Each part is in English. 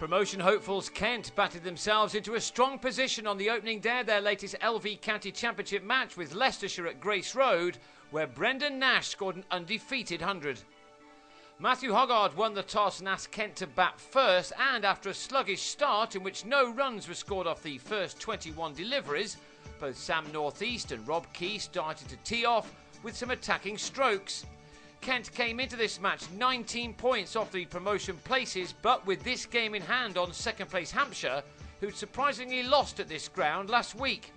Promotion hopefuls Kent batted themselves into a strong position on the opening day of their latest LV County Championship match with Leicestershire at Grace Road, where Brendan Nash scored an undefeated 100. Matthew Hoggard won the toss and asked Kent to bat first, and after a sluggish start in which no runs were scored off the first 21 deliveries, both Sam Northeast and Rob Key started to tee off with some attacking strokes. Kent came into this match 19 points off the promotion places, but with this game in hand on second place Hampshire, who'd surprisingly lost at this ground last week.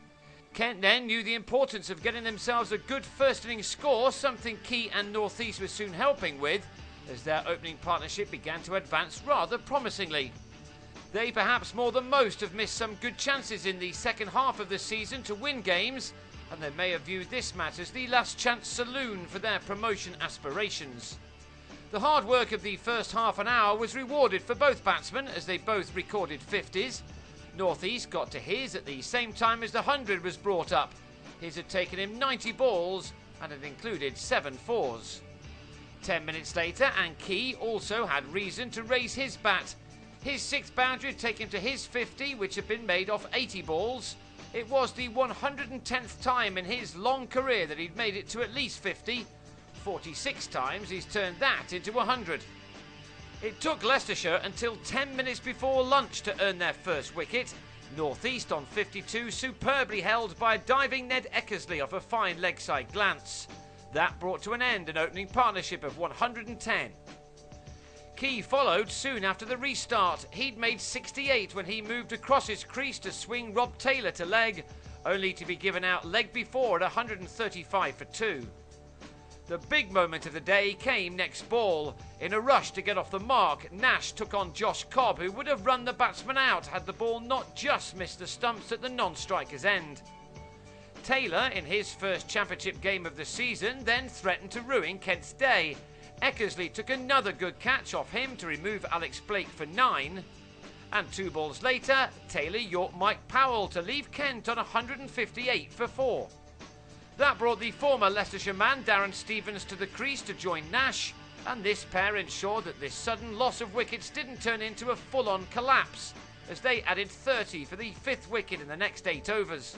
Kent then knew the importance of getting themselves a good first innings score, something Key and Northeast were soon helping with, as their opening partnership began to advance rather promisingly. They, perhaps more than most, have missed some good chances in the second half of the season to win games, and they may have viewed this match as the last chance saloon for their promotion aspirations. The hard work of the first half an hour was rewarded for both batsmen as they both recorded 50s. Northeast got to his at the same time as the 100 was brought up. His had taken him 90 balls and had included 7 fours. 10 minutes later, and Key also had reason to raise his bat. His sixth boundary had taken him to his 50, which had been made off 80 balls. It was the 110th time in his long career that he'd made it to at least 50. 46 times he's turned that into 100. It took Leicestershire until 10 minutes before lunch to earn their first wicket. Northeast on 52, superbly held by diving Ned Eckersley off a fine leg side glance. That brought to an end an opening partnership of 110. Key followed soon after the restart. He'd made 68 when he moved across his crease to swing Rob Taylor to leg, only to be given out leg before at 135 for 2. The big moment of the day came next ball. In a rush to get off the mark, Nash took on Josh Cobb, who would have run the batsman out had the ball not just missed the stumps at the non-striker's end. Taylor, in his first championship game of the season, then threatened to ruin Kent's day. Eckersley took another good catch off him to remove Alex Blake for 9. And 2 balls later, Taylor yorked Mike Powell to leave Kent on 158 for 4. That brought the former Leicestershire man Darren Stevens to the crease to join Nash, and this pair ensured that this sudden loss of wickets didn't turn into a full-on collapse, as they added 30 for the 5th wicket in the next 8 overs.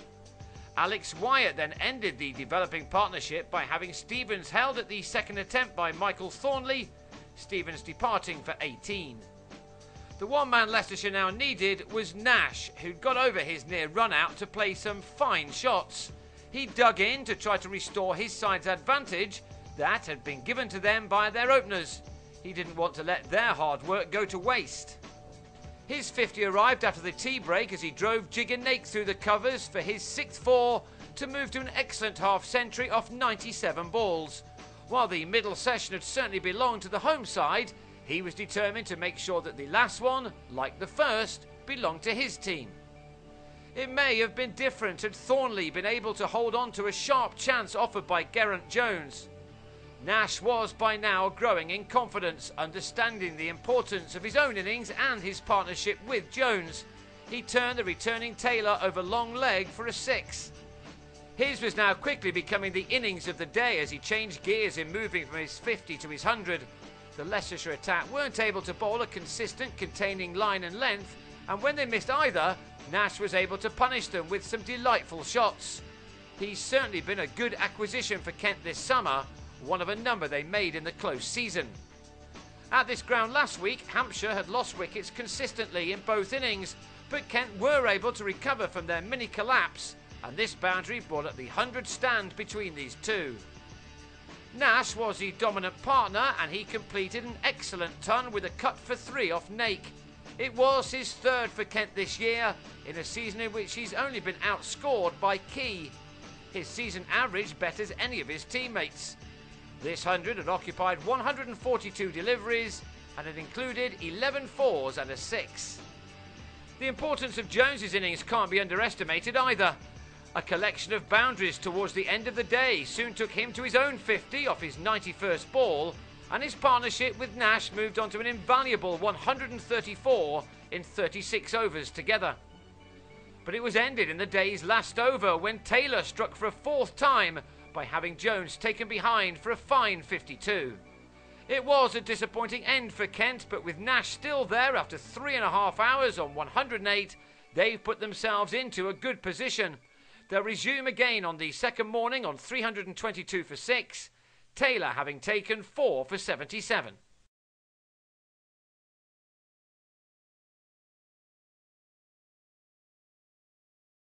Alex Wyatt then ended the developing partnership by having Stevens held at the second attempt by Michael Thornley, Stevens departing for 18. The one man Leicestershire now needed was Nash, who'd got over his near run-out to play some fine shots. He dug in to try to restore his side's advantage that had been given to them by their openers. He didn't want to let their hard work go to waste. His 50 arrived after the tea break as he drove Jigger Nake through the covers for his 6th 4 to move to an excellent half-century off 97 balls. While the middle session had certainly belonged to the home side, he was determined to make sure that the last one, like the first, belonged to his team. It may have been different had Thornley been able to hold on to a sharp chance offered by Geraint Jones. Nash was by now growing in confidence, understanding the importance of his own innings and his partnership with Jones. He turned the returning Taylor over long leg for a 6. His was now quickly becoming the innings of the day as he changed gears in moving from his 50 to his 100. The Leicestershire attack weren't able to bowl a consistent containing line and length, and when they missed either, Nash was able to punish them with some delightful shots. He's certainly been a good acquisition for Kent this summer, one of a number they made in the close season. At this ground last week, Hampshire had lost wickets consistently in both innings, but Kent were able to recover from their mini collapse, and this boundary brought up the 100 stand between these two. Nash was the dominant partner, and he completed an excellent ton with a cut for 3 off Nake. It was his 3rd for Kent this year, in a season in which he's only been outscored by Key. His season average betters any of his teammates. This 100 had occupied 142 deliveries and had included 11 fours and a 6. The importance of Jones's innings can't be underestimated either. A collection of boundaries towards the end of the day soon took him to his own 50 off his 91st ball, and his partnership with Nash moved on to an invaluable 134 in 36 overs together. But it was ended in the day's last over when Taylor struck for a 4th time by having Jones taken behind for a fine 52. It was a disappointing end for Kent, but with Nash still there after 3.5 hours on 108, they've put themselves into a good position. They'll resume again on the second morning on 322 for 6, Taylor having taken 4 for 77.